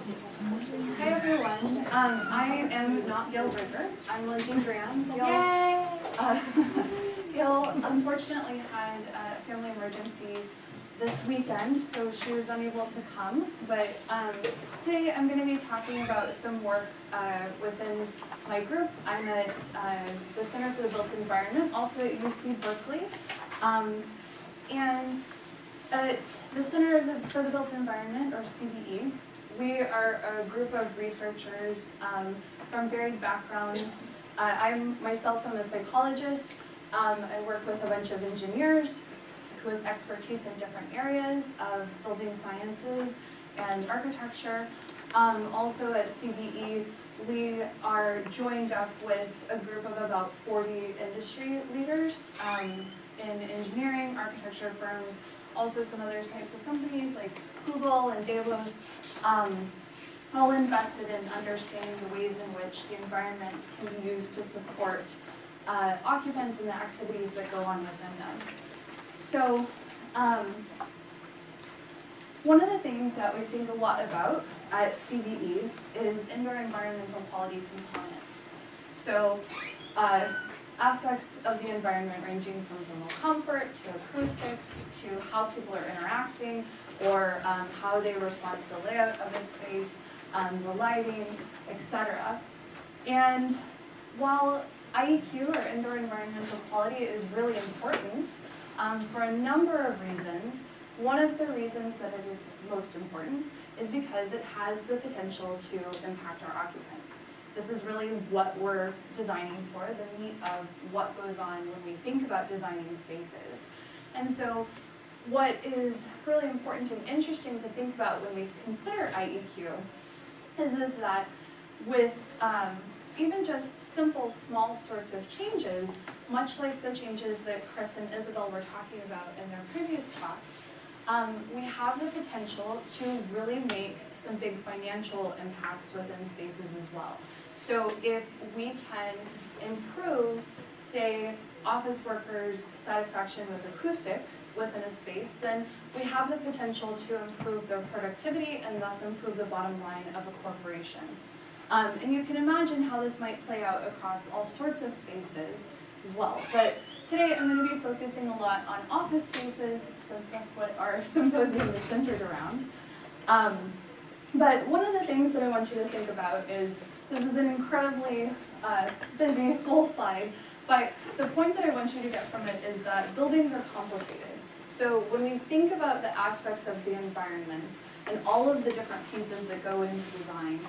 Hi everyone. I am not Gail Berger. I'm Lindsay Graham. Gail, Gail unfortunately had a family emergency this weekend, so she was unable to come. But today I'm going to be talking about some work within my group. I'm at the Center for the Built Environment, also at UC Berkeley. And at the Center for the Built Environment, or CBE, we are a group of researchers from varied backgrounds. I myself am a psychologist. I work with a bunch of engineers who have expertise in different areas of building sciences and architecture. Also at CBE, we are joined up with a group of about 40 industry leaders in engineering, architecture firms, also some other types of companies like Google and Delos, all invested in understanding the ways in which the environment can be used to support occupants and the activities that go on within them. So one of the things that we think a lot about at CBE is indoor environmental quality components. So aspects of the environment ranging from thermal comfort to acoustics to how people are interacting or how they respond to the layout of a space, the lighting, etc. And while IEQ, or indoor environmental quality, is really important for a number of reasons, one of the reasons that it is most important is because it has the potential to impact our occupants. This is really what we're designing for, the meat of what goes on when we think about designing spaces. And so what is really important and interesting to think about when we consider IEQ is that with even just simple, small sorts of changes, much like the changes that Chris and Isabel were talking about in their previous talks, we have the potential to really make some big financial impacts within spaces as well. So if we can improve, say, office workers' satisfaction with acoustics within a space, then we have the potential to improve their productivity and thus improve the bottom line of a corporation. And you can imagine how this might play out across all sorts of spaces as well. But today I'm going to be focusing a lot on office spaces, since that's what our symposium is centered around. But one of the things that I want you to think about is, this is an incredibly busy, full slide, but the point that I want you to get from it is that buildings are complicated. So when we think about the aspects of the environment and all of the different pieces that go into design,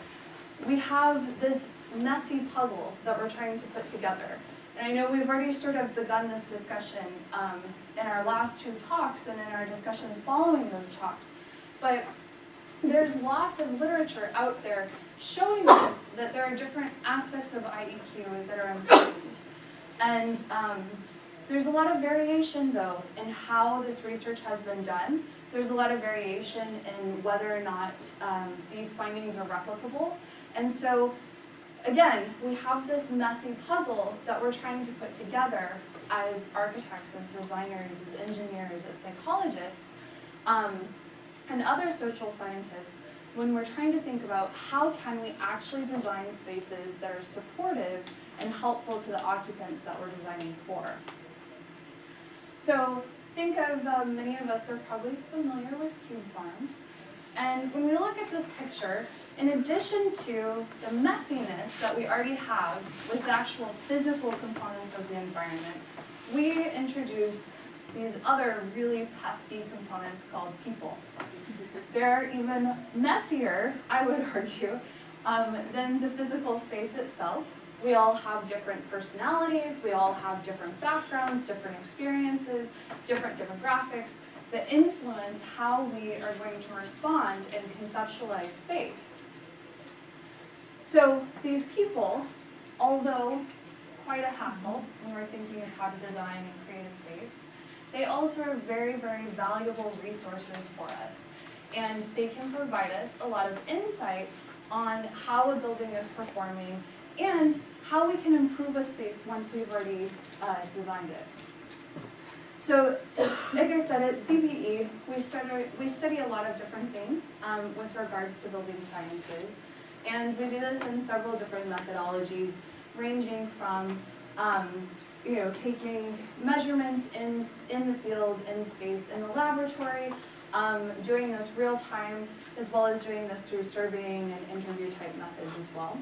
we have this messy puzzle that we're trying to put together. And I know we've already sort of begun this discussion in our last two talks and in our discussions following those talks. But there's lots of literature out there showing us that there are different aspects of IEQ that are important. And there's a lot of variation, though, in how this research has been done. There's a lot of variation in whether or not these findings are replicable. And so, again, we have this messy puzzle that we're trying to put together as architects, as designers, as engineers, as psychologists, and other social scientists, when we're trying to think about how can we actually design spaces that are supportive and helpful to the occupants that we're designing for. So think of, many of us are probably familiar with cube farms. And when we look at this picture, in addition to the messiness that we already have with the actual physical components of the environment, we introduce these other really pesky components called people. They're even messier, I would argue, than the physical space itself. We all have different personalities, we all have different backgrounds, different experiences, different demographics that influence how we are going to respond and conceptualize space. So these people, although quite a hassle when we're thinking of how to design and create a space, they also are very, very valuable resources for us. And they can provide us a lot of insight on how a building is performing and how we can improve a space once we've already designed it. So, like I said, at CBE, we study a lot of different things with regards to building sciences. And we do this in several different methodologies, ranging from taking measurements in the field, in space, in the laboratory, doing this real time, as well as doing this through surveying and interview type methods as well.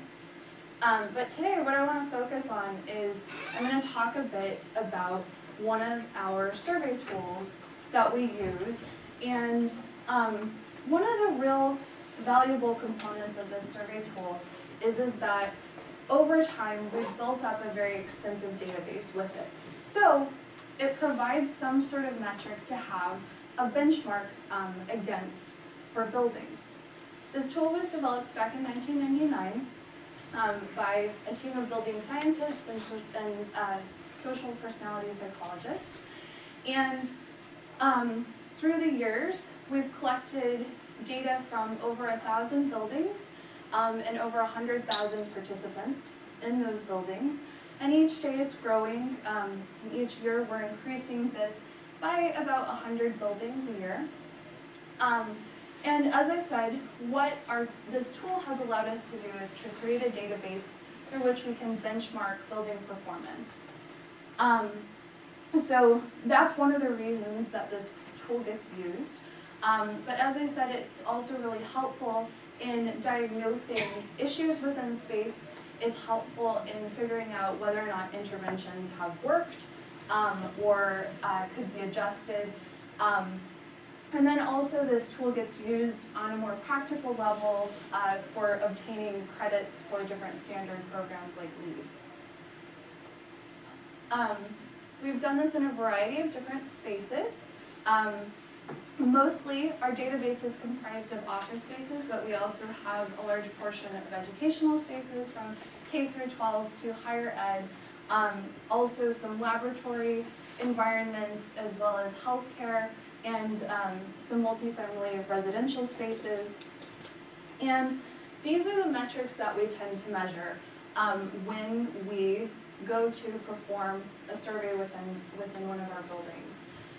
But today, what I want to focus on is I'm going to talk a bit about one of our survey tools that we use. And one of the real valuable components of this survey tool is that over time, we've built up a very extensive database with it. So it provides some sort of metric to have a benchmark against for buildings. This tool was developed back in 1999 by a team of building scientists and social personality psychologists. And through the years, we've collected data from over 1,000 buildings and over 100,000 participants in those buildings. And each day it's growing. Each year we're increasing this by about 100 buildings a year. And as I said, what this tool has allowed us to do is to create a database through which we can benchmark building performance. So that's one of the reasons that this tool gets used. But as I said, it's also really helpful in diagnosing issues within space. It's helpful in figuring out whether or not interventions have worked or could be adjusted. And then also this tool gets used on a more practical level for obtaining credits for different standard programs like LEED. We've done this in a variety of different spaces. Mostly our database is comprised of office spaces, but we also have a large portion of educational spaces from K through 12 to higher ed. Also some laboratory environments as well as healthcare and some multifamily residential spaces. And these are the metrics that we tend to measure when we go to perform a survey within one of our buildings.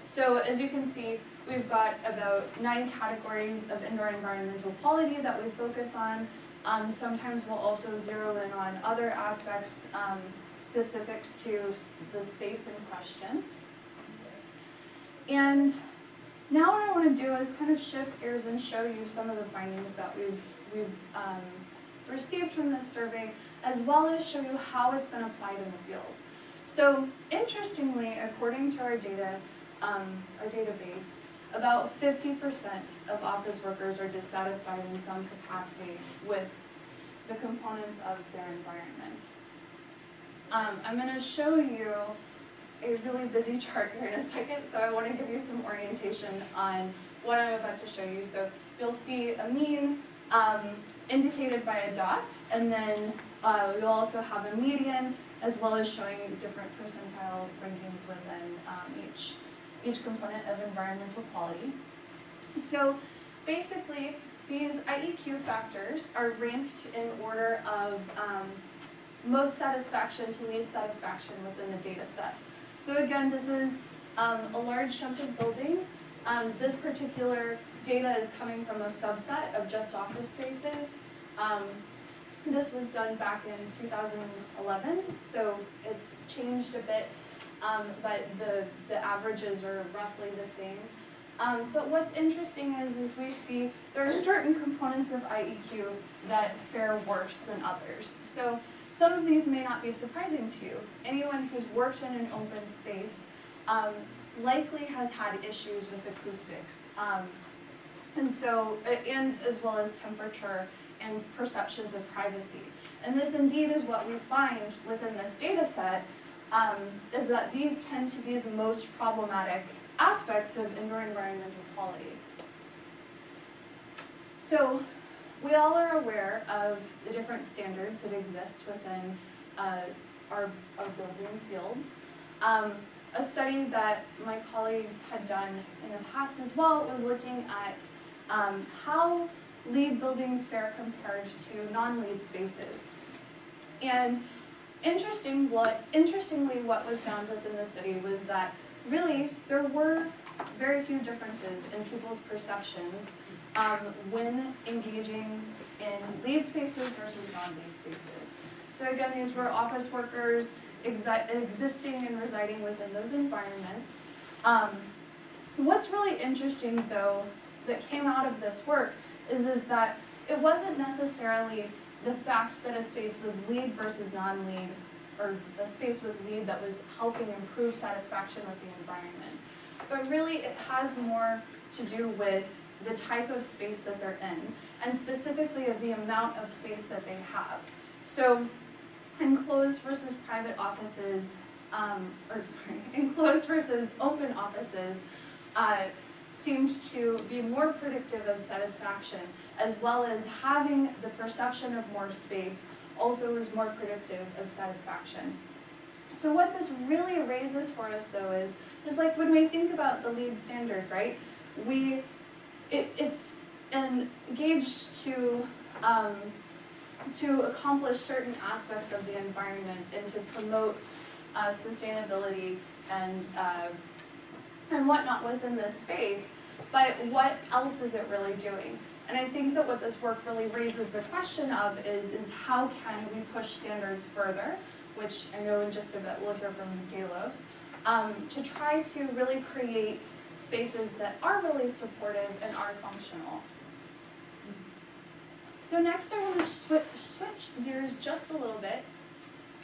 So as you can see, we've got about 9 categories of indoor environmental quality that we focus on. Sometimes we'll also zero in on other aspects specific to the space in question. And now what I want to do is kind of shift gears and show you some of the findings that we've received from this survey, as well as show you how it's been applied in the field. So interestingly, according to our data, our database, about 50% of office workers are dissatisfied in some capacity with the components of their environment. I'm going to show you a really busy chart here in a second, so I want to give you some orientation on what I'm about to show you. So you'll see a mean indicated by a dot, and then you'll also have a median, as well as showing different percentile rankings within each component of environmental quality. So basically, these IEQ factors are ranked in order of most satisfaction to least satisfaction within the data set. So again, this is a large chunk of buildings. This particular data is coming from a subset of just office spaces. This was done back in 2011, so it's changed a bit, but the averages are roughly the same. But what's interesting is we see there are certain components of IEQ that fare worse than others. So some of these may not be surprising to you. Anyone who's worked in an open space likely has had issues with acoustics, and as well as temperature and perceptions of privacy. And this indeed is what we find within this data set, is that these tend to be the most problematic aspects of indoor environmental quality. So we all are aware of the different standards that exist within our building fields. A study that my colleagues had done in the past as well was looking at how LEED buildings fare compared to non-LEED spaces. And interestingly, what was found within the study was that really, there were very few differences in people's perceptions when engaging in lead spaces versus non-lead spaces. So again, these were office workers existing and residing within those environments. What's really interesting, though, that came out of this work is that it wasn't necessarily the fact that a space was lead versus non-lead, or a space was lead that was helping improve satisfaction with the environment. But really, it has more to do with the type of space that they're in, and specifically of the amount of space that they have. So, enclosed versus private offices, enclosed versus open offices seemed to be more predictive of satisfaction, as well as having the perception of more space also was more predictive of satisfaction. So what this really raises for us, though, is like when we think about the LEED standard, right? It's engaged to accomplish certain aspects of the environment and to promote sustainability and whatnot within this space, but what else is it really doing? And I think that what this work really raises the question of is how can we push standards further, which I know in just a bit we'll hear from Delos, to try to really create spaces that are really supportive and are functional. So next I want to switch gears just a little bit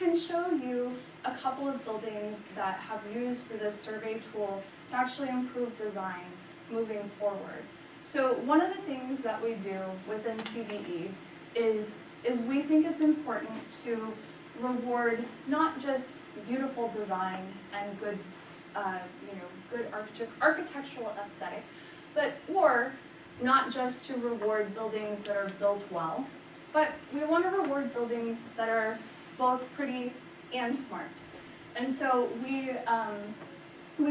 and show you a couple of buildings that have used this survey tool to actually improve design moving forward. So one of the things that we do within CBE is we think it's important to reward not just beautiful design and good, good architectural aesthetic, or not just to reward buildings that are built well, but we want to reward buildings that are both pretty and smart. And so we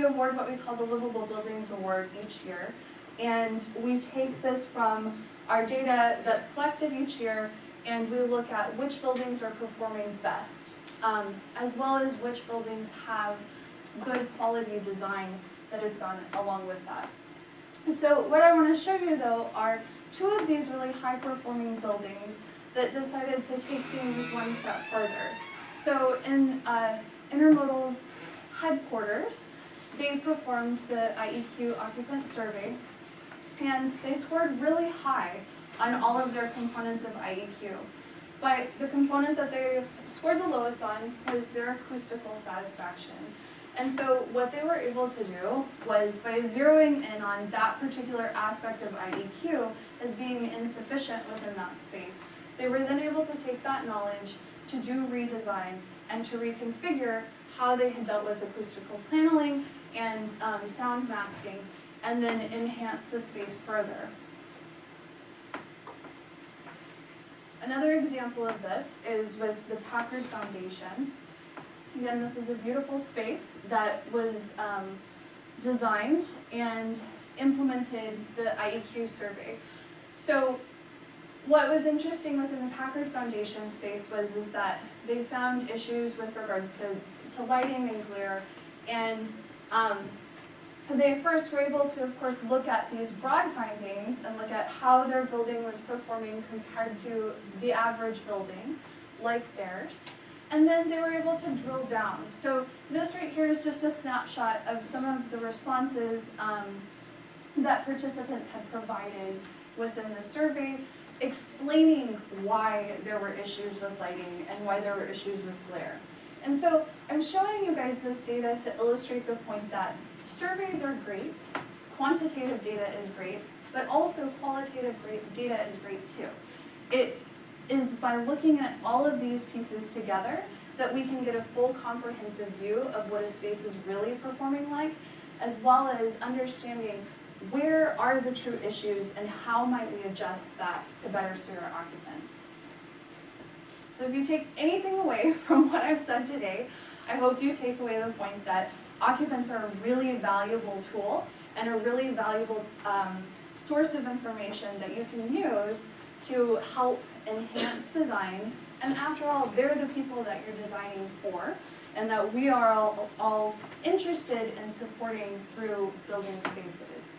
award what we call the Livable Buildings Award each year. And we take this from our data that's collected each year, and we look at which buildings are performing best, as well as which buildings have good quality design that has gone along with that. So what I want to show you, though, are two of these really high-performing buildings that decided to take things one step further. So in Intermodal's headquarters, they performed the IEQ occupant survey, and they scored really high on all of their components of IEQ. But the component that they scored the lowest on was their acoustical satisfaction. And so what they were able to do was, by zeroing in on that particular aspect of IEQ as being insufficient within that space, they were then able to take that knowledge to do redesign and to reconfigure how they had dealt with acoustical paneling and sound masking, and then enhance the space further. Another example of this is with the Packard Foundation. Again, this is a beautiful space that was designed and implemented the IEQ survey. So what was interesting within the Packard Foundation space was that they found issues with regards to lighting and glare, and they first were able to, of course, look at these broad findings and look at how their building was performing compared to the average building, like theirs. And then they were able to drill down. So this right here is just a snapshot of some of the responses that participants had provided within the survey, explaining why there were issues with lighting and why there were issues with glare. And so I'm showing you guys this data to illustrate the point that surveys are great, quantitative data is great, but also qualitative data is great too. It is by looking at all of these pieces together that we can get a full comprehensive view of what a space is really performing like, as well as understanding where are the true issues and how might we adjust that to better serve our occupants. So if you take anything away from what I've said today, I hope you take away the point that occupants are a really valuable tool and a really valuable source of information that you can use to help enhance design. And after all, they're the people that you're designing for. and that we are all interested in supporting through building spaces.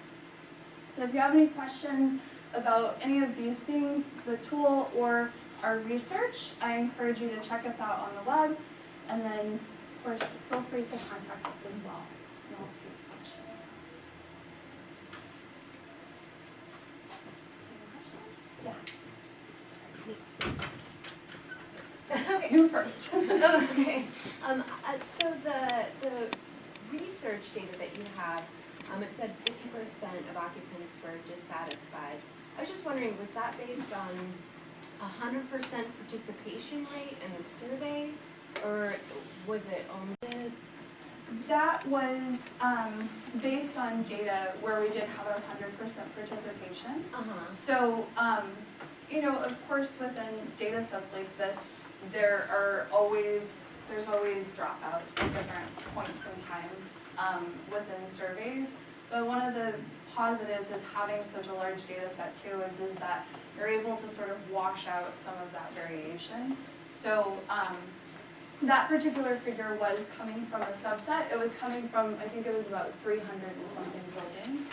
So if you have any questions about any of these things, the tool or our research, I encourage you to check us out on the web, and then of course feel free to contact us as well. And I'll take questions. Any questions? Yeah. Okay. You first. Okay. So the research data that you have, it said 50% of occupants were dissatisfied. I was just wondering, was that based on 100% participation rate in the survey, or was it only? That was based on data where we did have 100% participation. So, you know, of course, within data sets like this, there's always dropout at different points in time within surveys. But one of the positives of having such a large data set too is that you're able to sort of wash out some of that variation. So that particular figure was coming from a subset. It was coming from, I think it was about 300 and something buildings.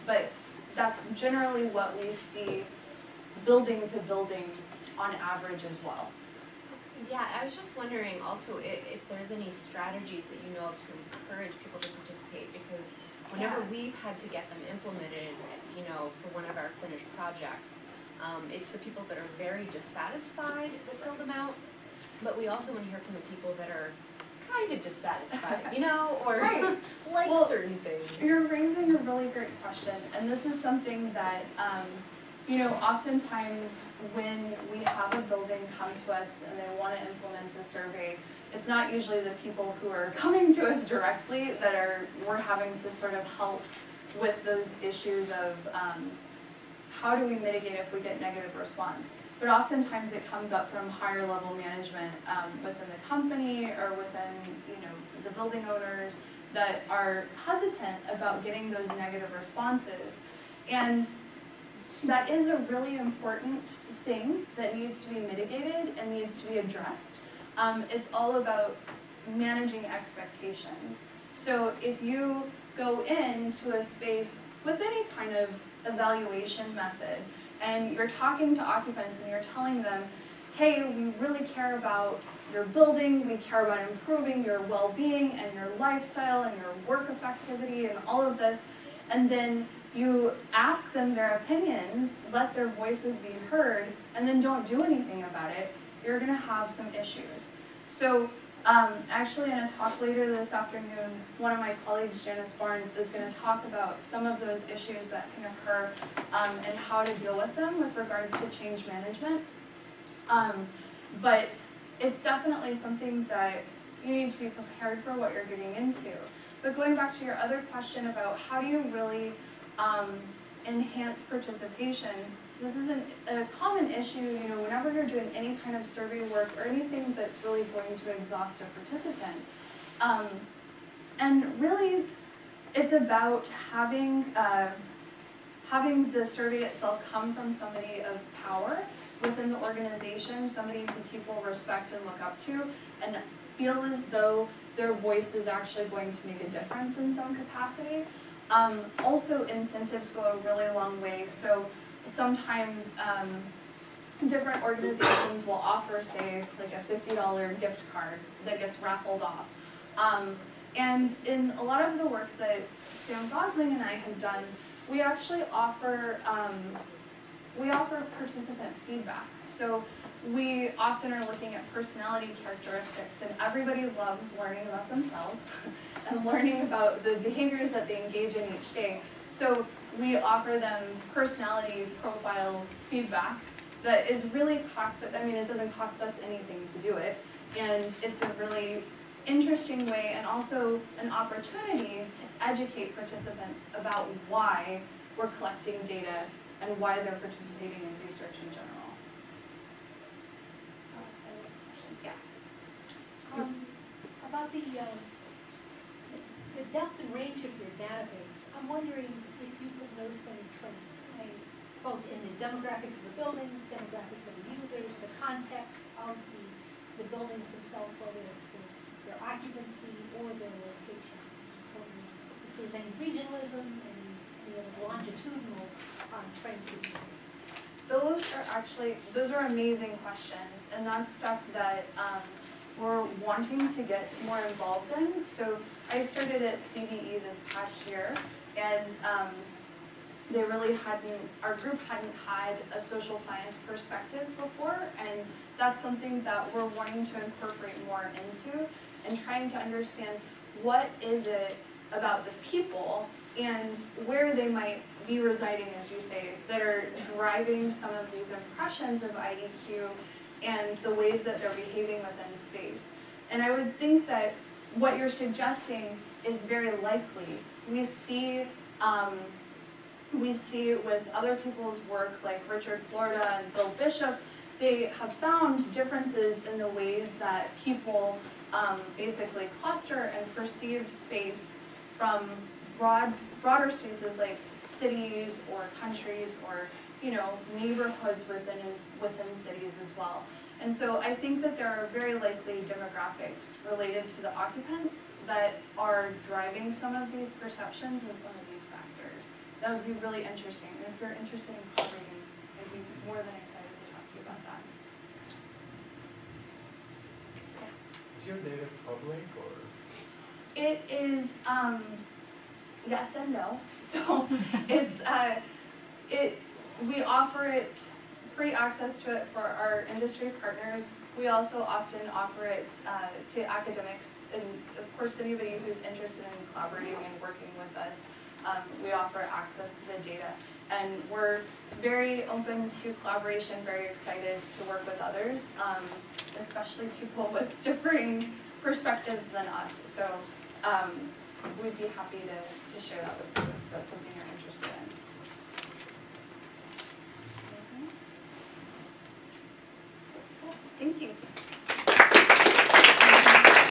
But that's generally what we see building to building on average as well. Yeah, I was just wondering also if there's any strategies that you know of to encourage people to participate, because whenever we've had to get them implemented, you know, for one of our finished projects, it's the people that are very dissatisfied that fill them out, but we also want to hear from the people that are kind of dissatisfied, you know, or Right. like Well, certain things. You're raising a really great question, and this is something that, you know, oftentimes when we have a building come to us and they want to implement a survey, it's not usually the people who are coming to us directly that we're having to sort of help with those issues of how do we mitigate if we get negative response. But oftentimes it comes up from higher level management within the company or within, you know, the building owners that are hesitant about getting those negative responses. And that is a really important thing that needs to be mitigated and needs to be addressed. It's all about managing expectations. So if you go into a space with any kind of evaluation method and you're talking to occupants and you're telling them, hey, we really care about your building, we care about improving your well-being and your lifestyle and your work effectivity and all of this, and then you ask them their opinions, let their voices be heard, and then don't do anything about it, you're going to have some issues. So actually in a talk later this afternoon, one of my colleagues, Janice Barnes, is going to talk about some of those issues that can occur and how to deal with them with regards to change management. But it's definitely something that you need to be prepared for what you're getting into. But going back to your other question about how do you really enhance participation, this is a common issue, you know, whenever you're doing any kind of survey work or anything that's really going to exhaust a participant. And really, it's about having the survey itself come from somebody of power within the organization, somebody who people respect and look up to, and feel as though their voice is actually going to make a difference in some capacity. Also, incentives go a really long way. So sometimes different organizations will offer, say, like a $50 gift card that gets raffled off. And in a lot of the work that Sam Gosling and I have done, we actually offer participant feedback. So we often are looking at personality characteristics, and everybody loves learning about themselves and learning about the behaviors that they engage in each day. So we offer them personality profile feedback that is really it doesn't cost us anything to do it, and it's a really interesting way and also an opportunity to educate participants about why we're collecting data and why they're participating in research in general. About the depth and range of your database, I'm wondering if you could notice any trends, both in the demographics of the buildings, demographics of the users, the context of the buildings themselves, whether it's the their occupancy or their location. Just wondering if there's any regionalism, any other longitudinal trends that you see. Those are amazing questions, and that's stuff that we're wanting to get more involved in. So I started at CVE this past year, and they really our group hadn't had a social science perspective before, and that's something that we're wanting to incorporate more into, and trying to understand what is it about the people and where they might be residing, as you say, that are driving some of these impressions of IEQ and the ways that they're behaving within space. And I would think that what you're suggesting is very likely. We see with other people's work, like Richard Florida and Bill Bishop, they have found differences in the ways that people basically cluster and perceive space from broader spaces like cities or countries or neighborhoods within cities as well. And so I think that there are very likely demographics related to the occupants that are driving some of these perceptions and some of these factors. That would be really interesting. And if you're interested in collaborating, I'd be more than excited to talk to you about that. Is your data public or? It is yes and no. So it's we offer it free access to it for our industry partners. We also often offer it to academics, and of course anybody who's interested in collaborating and working with us, we offer access to the data. And we're very open to collaboration, very excited to work with others, especially people with differing perspectives than us. So we'd be happy to share that with you if that's something you're interested in. Thank you.